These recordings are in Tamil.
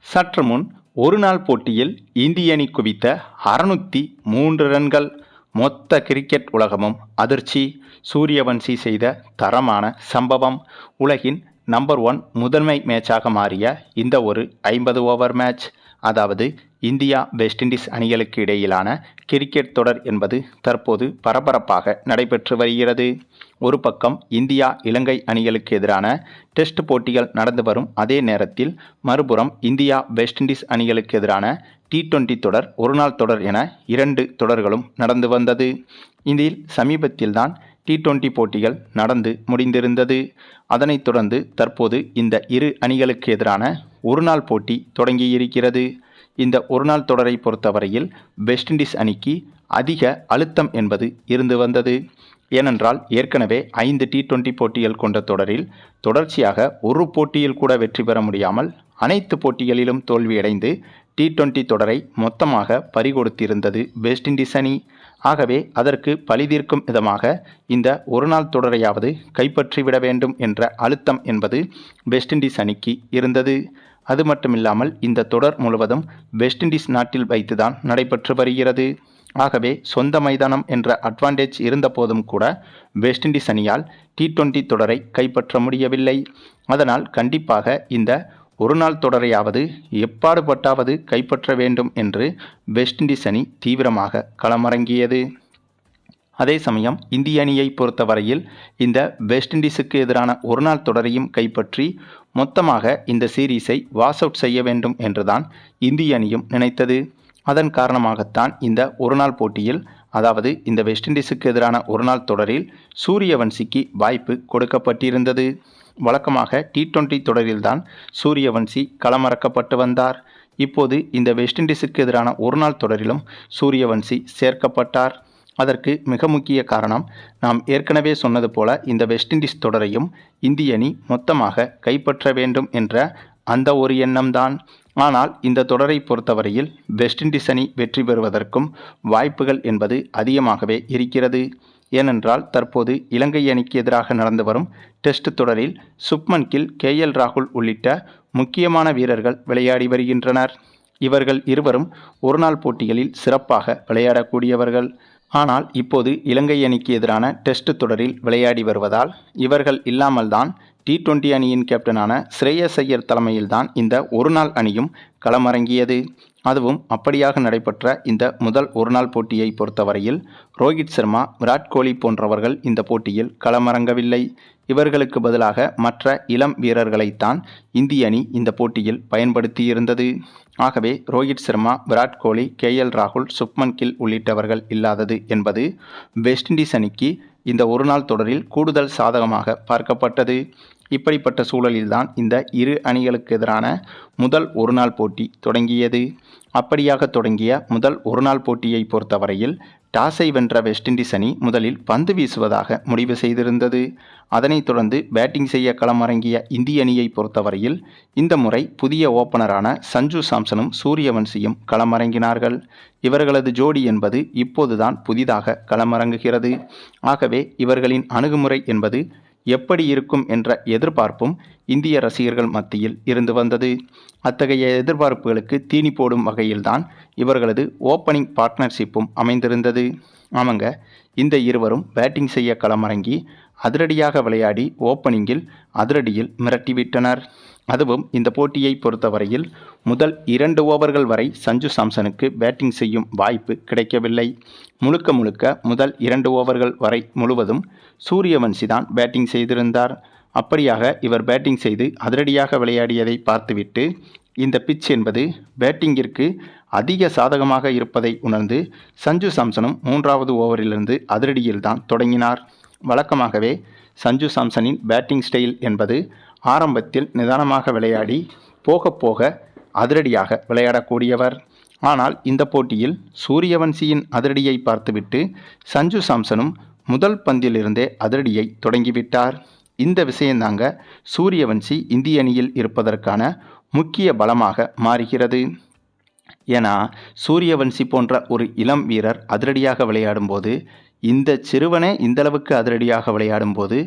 சற்று முன் ஒருநாள் போட்டியில் இந்திய அணி குவித்த 603 ரன்கள். மொத்த கிரிக்கெட் உலகமும் அதிர்ச்சி. சூரியவன்சி செய்த தரமான சம்பவம். உலகின் நம்பர் 1 முதன்மை மேட்சாக மாறிய இந்த ஒரு 50 ஓவர் மேட்ச், அதாவது இந்தியா வெஸ்ட் இண்டீஸ் அணிகளுக்கு இடையிலான கிரிக்கெட் தொடர் என்பது தற்போது பரபரப்பாக நடைபெற்று வருகிறது. ஒரு பக்கம் இந்தியா இலங்கை அணிகளுக்கு எதிரான டெஸ்ட் போட்டிகள் நடந்து வரும் அதே நேரத்தில், மறுபுறம் இந்தியா வெஸ்ட் இண்டீஸ் அணிகளுக்கு எதிரான T20 தொடர், ஒருநாள் தொடர் என 2 தொடர்களும் நடந்து வந்தது. இதில் சமீபத்தில்தான் T20 போட்டிகள் நடந்து முடிந்திருந்தது. அதனைத் தொடர்ந்து தற்போது இந்த இரு அணிகளுக்கு எதிரான ஒருநாள் போட்டி தொடங்கியிருக்கிறது. இந்த ஒருநாள் தொடரை பொறுத்தவரையில் வெஸ்ட் இண்டீஸ் அணிக்கு அதிக அழுத்தம் என்பது இருந்து வந்தது. ஏனென்றால் ஏற்கனவே 5 T20 போட்டிகள் கொண்ட தொடரில் தொடர்ச்சியாக ஒரு போட்டியில் கூட வெற்றி பெற முடியாமல் அனைத்து போட்டிகளிலும் தோல்வியடைந்து T20 தொடரை மொத்தமாக பறிகொடுத்திருந்தது வெஸ்ட் இண்டீஸ் அணி. ஆகவே அதற்கு பழிதீர்க்கும் விதமாக இந்த ஒருநாள் தொடரையாவது கைப்பற்றிவிட வேண்டும் என்ற அழுத்தம் என்பது வெஸ்ட் இண்டீஸ் அணிக்கு இருந்தது. அது மட்டுமில்லாமல் இந்த தொடர் முழுவதும் வெஸ்ட் இண்டீஸ் நாட்டில் வைத்துதான் நடைபெற்று வருகிறது. ஆகவே சொந்த மைதானம் என்ற அட்வான்டேஜ் இருந்த போதும் கூட வெஸ்ட் இண்டீஸ் அணியால் T20 தொடரை கைப்பற்ற முடியவில்லை. அதனால் கண்டிப்பாக இந்த ஒருநாள் தொடரையாவது எப்பாடுபட்டாவது கைப்பற்ற வேண்டும் என்று வெஸ்ட் இண்டீஸ் அணி தீவிரமாக களமிறங்கியது. அதே சமயம் இந்திய அணியை பொறுத்தவரையில் இந்த வெஸ்ட் இண்டீஸுக்கு எதிரான ஒருநாள் தொடரையும் கைப்பற்றி மொத்தமாக இந்த சீரீஸை வாஷ் அவுட் செய்ய வேண்டும் என்றுதான் இந்திய அணியும் நினைத்தது. அதன் காரணமாகத்தான் இந்த ஒருநாள் போட்டியில், அதாவது இந்த வெஸ்ட் இண்டீஸுக்கு எதிரான ஒருநாள் தொடரில் சூரியவன்சிக்கு வாய்ப்பு கொடுக்கப்பட்டிருந்தது. வழக்கமாக T20 தொடரில்தான் சூரியவன்சி களமிறக்கப்பட்டு வந்தார். இப்போது இந்த வெஸ்ட் இண்டீஸுக்கு எதிரான ஒருநாள் தொடரிலும் சூரியவன்சி சேர்க்கப்பட்டார். அதற்கு மிக முக்கிய காரணம், நாம் ஏற்கனவே சொன்னது போல இந்த வெஸ்ட் இண்டீஸ் தொடரையும் இந்திய அணி மொத்தமாக கைப்பற்ற வேண்டும் என்ற அந்த ஒரு எண்ணம்தான். ஆனால் இந்த தொடரை பொறுத்தவரையில் வெஸ்ட் இண்டீஸ் அணி வெற்றி பெறுவதற்கும் வாய்ப்புகள் என்பது அதிகமாகவே இருக்கிறது. ஏனென்றால் தற்போது இலங்கை அணிக்கு எதிராக நடந்து வரும் டெஸ்ட் தொடரில் சுப்மன் கில், KL ராகுல் உள்ளிட்ட முக்கியமான வீரர்கள் விளையாடி வருகின்றனர். இவர்கள் இருவரும் ஒருநாள் போட்டிகளில் சிறப்பாக விளையாடக்கூடியவர்கள். ஆனால் இப்போது இலங்கை அணிக்கு எதிரான டெஸ்ட் தொடரில் விளையாடி வருவதால் இவர்கள் இல்லாமல்தான் T20 அணியின் கேப்டனான ஸ்ரேயஸ் ஐயர் தலைமையில்தான் இந்த ஒருநாள் அணியும் களமிறங்கியது. அதுவும் அப்படியாக நடைபெற்ற இந்த முதல் ஒருநாள் போட்டியை பொறுத்தவரையில் ரோஹித் சர்மா, விராட் கோலி போன்றவர்கள் இந்த போட்டியில் களமிறங்கவில்லை. இவர்களுக்கு பதிலாக மற்ற இளம் வீரர்களைத்தான் இந்திய அணி இந்த போட்டியில் பயன்படுத்தியிருந்தது. ஆகவே ரோஹித் சர்மா, விராட் கோலி, KL ராகுல், சுப்மன் கில் உள்ளிட்டவர்கள் இல்லாதது என்பது வெஸ்ட் இண்டீஸ் அணிக்கு இந்த ஒருநாள் தொடரில் கூடுதல் சாதகமாக பார்க்கப்பட்டது. இப்படிப்பட்ட சூழலில்தான் இந்த இரு அணிகளுக்கு எதிரான முதல் ஒருநாள் போட்டி தொடங்கியது. அப்படியாக தொடங்கிய முதல் ஒருநாள் போட்டியை பொறுத்தவரையில் டாஸை வென்ற வெஸ்ட் இண்டீஸ் அணி முதலில் பந்து வீசுவதாக முடிவு செய்திருந்தது. அதனைத் தொடர்ந்து பேட்டிங் செய்ய களமிறங்கிய இந்திய அணியை பொறுத்தவரையில் இந்த முறை புதிய ஓப்பனரான சஞ்சு சாம்சனும் சூரியவன்சியும் களமிறங்கினார்கள். இவர்களது ஜோடி என்பது இப்போதுதான் புதிதாக களமிறங்குகிறது. ஆகவே இவர்களின் அணுகுமுறை என்பது எப்படி இருக்கும் என்ற எதிர்பார்ப்பும் இந்திய ரசிகர்கள் மத்தியில் இருந்து வந்தது. அத்தகைய எதிர்பார்ப்புகளுக்கு தீனி போடும் வகையில்தான் இவர்களது ஓப்பனிங் பார்ட்னர்ஷிப்பும் அமைந்திருந்தது. ஆமாங்க, இந்த இருவரும் பேட்டிங் செய்ய களமிறங்கி அதிரடியாக விளையாடி ஓப்பனிங்கில் அதிரடியில் மிரட்டிவிட்டனர். அதுவும் இந்த போட்டியை பொறுத்தவரையில் முதல் 2 ஓவர்கள் வரை சஞ்சு சாம்சனுக்கு பேட்டிங் செய்யும் வாய்ப்பு கிடைக்கவில்லை. முழுக்க முழுக்க முதல் 2 ஓவர்கள் வரை முழுவதும் சூரியவன்சி தான் பேட்டிங் செய்திருந்தார். அப்படியாக இவர் பேட்டிங் செய்து அதிரடியாக விளையாடியதை பார்த்துவிட்டு இந்த பிட்ச் என்பது பேட்டிங்கிற்கு அதிக சாதகமாக இருப்பதை உணர்ந்து சஞ்சு சாம்சனும் 3வது ஓவரிலிருந்து அதிரடியில்தான் தொடங்கினார். வழக்கமாகவே சஞ்சு சாம்சனின் பேட்டிங் ஸ்டைல் என்பது ஆரம்பத்தில் நிதானமாக விளையாடி போக போக அதிரடியாக விளையாடக்கூடியவர். ஆனால் இந்த போட்டியில் சூரியவன்சியின் அதிரடியை பார்த்துவிட்டு சஞ்சு சாம்சனும் முதல் பந்திலிருந்தே அதிரடியை தொடங்கிவிட்டார். இந்த விஷயந்தாங்க சூரியவன்சி இந்திய அணியில் இருப்பதற்கான முக்கிய பலமாக மாறுகிறது. ஏன்னா சூரியவன்சி போன்ற ஒரு இளம் வீரர் அதிரடியாக விளையாடும்போது இந்த சிறுவனே இந்தளவுக்கு அதிரடியாக விளையாடும் போது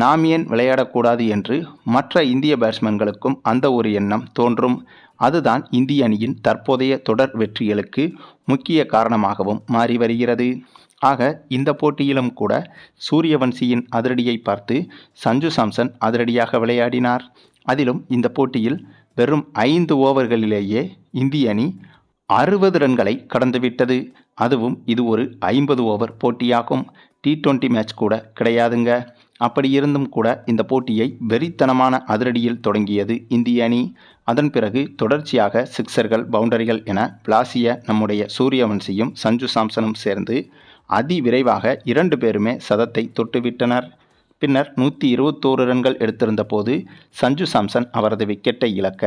நாம் ஏன் விளையாடக்கூடாது என்று மற்ற இந்திய பேட்ஸ்மேன்களுக்கும் அந்த ஒரு எண்ணம் தோன்றும். அதுதான் இந்திய அணியின் தற்போதைய தொடர் வெற்றிகளுக்கு முக்கிய காரணமாகவும் மாறி வருகிறது. ஆக இந்த போட்டியிலும் கூட சூரியவன்சியின் அதிரடியை பார்த்து சஞ்சு சாம்சன் அதிரடியாக விளையாடினார். அதிலும் இந்த போட்டியில் வெறும் 5 ஓவர்களிலேயே இந்திய அணி 60 ரன்களை கடந்துவிட்டது. அதுவும் இது ஒரு 50 ஓவர் போட்டியாகும். T20 மேட்ச் கூட கிடையாதுங்க. அப்படி இருந்தும் கூட இந்த போட்டியை வெறித்தனமான அதிரடியில் தொடங்கியது இந்திய அணி. அதன் பிறகு தொடர்ச்சியாக சிக்சர்கள், பவுண்டரிகள் என பிளாசிய நம்முடைய சூரியவன்சியும் சஞ்சு சாம்சனும் சேர்ந்து அதிவிரைவாக 2 பேருமே சதத்தை தொட்டுவிட்டனர். பின்னர் 121 ரன்கள் எடுத்திருந்த போது சஞ்சு சாம்சன் அவரது விக்கெட்டை இழக்க,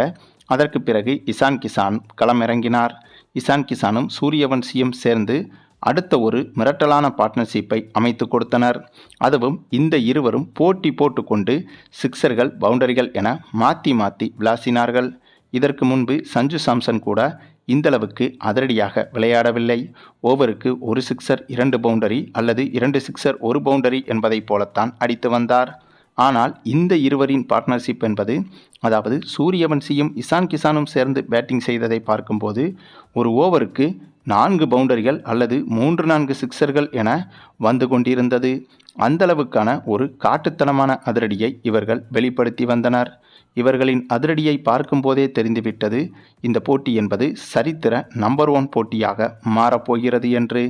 அதற்கு பிறகு இசான் கிசான் களமிறங்கினார். இசான் கிசானும் சூரியவன்சியும் சேர்ந்து அடுத்த ஒரு மிரட்டலான பார்ட்னர்ஷிப்பை அமைத்து கொடுத்தனர். அதுவும் இந்த இருவரும் போட்டி போட்டுக்கொண்டு சிக்சர்கள், பவுண்டரிகள் என மாற்றி மாற்றி விளாசினார்கள். இதற்கு முன்பு சஞ்சு சாம்சன் கூட இந்தளவுக்கு அதிரடியாக விளையாடவில்லை. ஓவருக்கு 1 சிக்சர் 2 பவுண்டரி அல்லது 2 சிக்சர் 1 பவுண்டரி என்பதைப் போலத்தான் அடித்து வந்தார். ஆனால் இந்த இருவரின் பார்ட்னர்ஷிப் என்பது, அதாவது சூரியவன்சியும் இசான் கிசானும் சேர்ந்து பேட்டிங் செய்ததை பார்க்கும்போது ஒரு ஓவருக்கு 4 பவுண்டரிகள் அல்லது 3-4 சிக்சர்கள் என வந்து கொண்டிருந்தது. அந்தளவுக்கான ஒரு காட்டுத்தனமான அதிரடியை இவர்கள் வெளிப்படுத்தி வந்தனர். இவர்களின் அதிரடியை பார்க்கும்போதே தெரிந்துவிட்டது இந்த போட்டி என்பது சரித்திர நம்பர் 1 போட்டியாக மாறப்போகிறது என்று.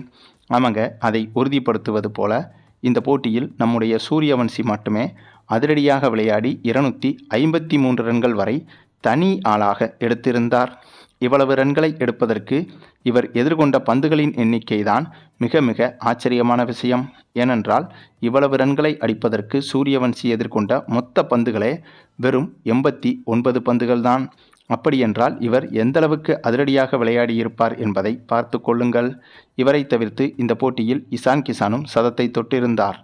ஆமாங்க, அதை உறுதிப்படுத்துவது போல இந்த போட்டியில் நம்முடைய சூரியவன்சி மட்டுமே அதிரடியாக விளையாடி 253 ரன்கள் வரை தனி ஆளாக எடுத்திருந்தார். இவ்வளவு ரன்களை எடுப்பதற்கு இவர் எதிர்கொண்ட பந்துகளின் எண்ணிக்கை தான் மிக மிக ஆச்சரியமான விஷயம். ஏனென்றால் இவ்வளவு ரன்களை அடிப்பதற்கு சூரியவன்சி எதிர்கொண்ட மொத்த பந்துகளே வெறும் 89 பந்துகள் தான். அப்படியென்றால் இவர் எந்தளவுக்கு அதிரடியாக விளையாடியிருப்பார் என்பதை பார்த்து கொள்ளுங்கள். இவரை தவிர்த்து இந்த போட்டியில் இசான் கிசானும் சதத்தை தொட்டிருந்தார்.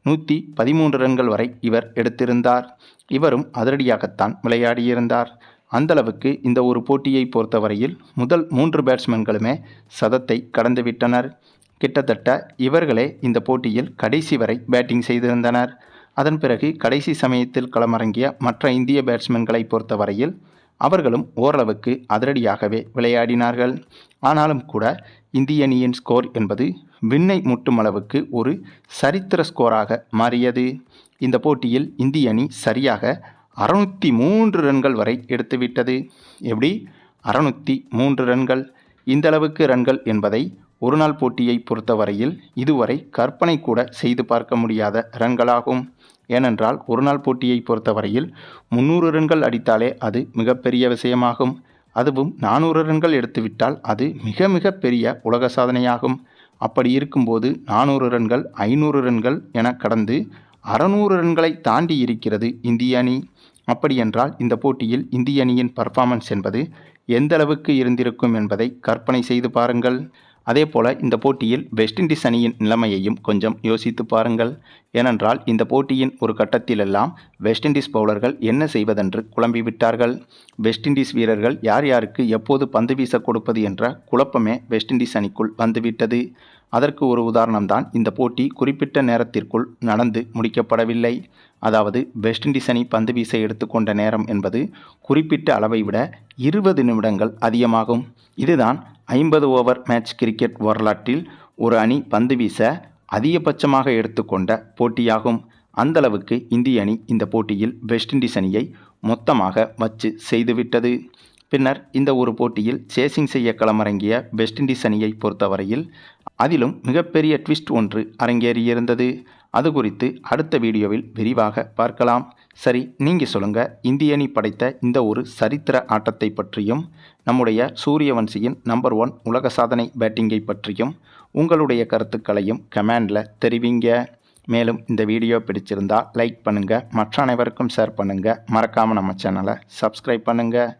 113 ரன்கள் வரை இவர் எடுத்திருந்தார். இவரும் அதிரடியாகத்தான் விளையாடியிருந்தார். அந்தளவுக்கு இந்த ஒரு போட்டியை பொறுத்தவரையில் முதல் 3 பேட்ஸ்மேன்களுமே சதத்தை கடந்துவிட்டனர். கிட்டத்தட்ட இவர்களே இந்த போட்டியில் கடைசி வரை பேட்டிங் செய்திருந்தனர். அதன் பிறகு கடைசி சமயத்தில் களமிறங்கிய மற்ற இந்திய பேட்ஸ்மேன்களை பொறுத்தவரையில் அவர்களும் ஓரளவுக்கு அதிரடியாகவே விளையாடினார்கள். ஆனாலும் கூட இந்திய அணியின் ஸ்கோர் என்பது விண்ணை முட்டும் அளவுக்கு ஒரு சரித்திர ஸ்கோராக மாறியது. இந்த போட்டியில் இந்திய அணி சரியாக 603 ரன்கள் வரை எடுத்துவிட்டது. எப்படி? 603 ரன்கள். இந்தளவுக்கு ரன்கள் என்பதை ஒரு நாள் போட்டியை பொறுத்தவரையில் இதுவரை கற்பனை கூட செய்து பார்க்க முடியாத ரன்களாகும். ஏனென்றால் ஒரு நாள் போட்டியை பொறுத்தவரையில் 300 ரன்கள் அடித்தாலே அது மிகப்பெரிய விஷயமாகும். அதுவும் 400 ரன்கள் எடுத்துவிட்டால் அது மிக மிக பெரிய உலக சாதனையாகும். அப்படி இருக்கும்போது 400 ரன்கள், 500 ரன்கள் என கடந்து 600 ரன்களை தாண்டி இருக்கிறது இந்திய அணி. அப்படியென்றால் இந்த போட்டியில் இந்திய அணியின் பர்ஃபார்மன்ஸ் என்பது எந்த அளவுக்கு இருந்திருக்கும் என்பதை கற்பனை செய்து பாருங்கள். அதேபோல இந்த போட்டியில் வெஸ்ட் இண்டீஸ் அணியின் நிலைமையையும் கொஞ்சம் யோசித்து பாருங்கள். ஏனென்றால் இந்த போட்டியின் ஒரு கட்டத்திலெல்லாம் வெஸ்ட் இண்டீஸ் பவுலர்கள் என்ன செய்வதென்று குழம்பிவிட்டார்கள். வெஸ்ட் இண்டீஸ் வீரர்கள் யார் யாருக்கு எப்போது பந்து வீச கொடுப்பது என்ற குழப்பமே வெஸ்ட் இண்டீஸ் அணிக்குள் வந்துவிட்டது. அதற்கு ஒரு உதாரணம்தான் இந்த போட்டி குறிப்பிட்ட நேரத்திற்குள் நடந்து முடிக்கப்படவில்லை. அதாவது வெஸ்ட் இண்டீஸ் அணி பந்து வீச எடுத்துக்கொண்ட நேரம் என்பது குறிப்பிட்ட அளவை விட 20 நிமிடங்கள் அதிகமாகும். இதுதான் 50 ஓவர் மேட்ச் கிரிக்கெட் வரலாற்றில் ஒரு அணி பந்து வீச அதிகபட்சமாக எடுத்துக்கொண்ட போட்டியாகும். அந்தளவுக்கு இந்திய அணி இந்த போட்டியில் வெஸ்ட் இண்டீஸ் அணியை மொத்தமாக வச்சு செய்துவிட்டது. பின்னர் இந்த ஒரு போட்டியில் சேசிங் செய்ய களமிறங்கிய வெஸ்ட் இண்டீஸ் அணியை பொறுத்தவரையில் அதிலும் மிகப்பெரிய ட்விஸ்ட் ஒன்று அரங்கேறியிருந்தது. அது குறித்து அடுத்த வீடியோவில் விரிவாக பார்க்கலாம். சரி, நீங்கள் சொல்லுங்கள், இந்திய அணி படைத்த இந்த ஒரு சரித்திர ஆட்டத்தை பற்றியும் நம்முடைய சூரியவன்சியின் நம்பர் 1 உலக சாதனை பேட்டிங்கை பற்றியும் உங்களுடைய கருத்துக்களையும் கமெண்டில் தெரிவிங்க. மேலும் இந்த வீடியோ பிடிச்சிருந்தால் லைக் பண்ணுங்கள், மற்ற அனைவருக்கும் ஷேர் பண்ணுங்கள், மறக்காமல் நம்ம சேனலை சப்ஸ்கிரைப் பண்ணுங்கள்.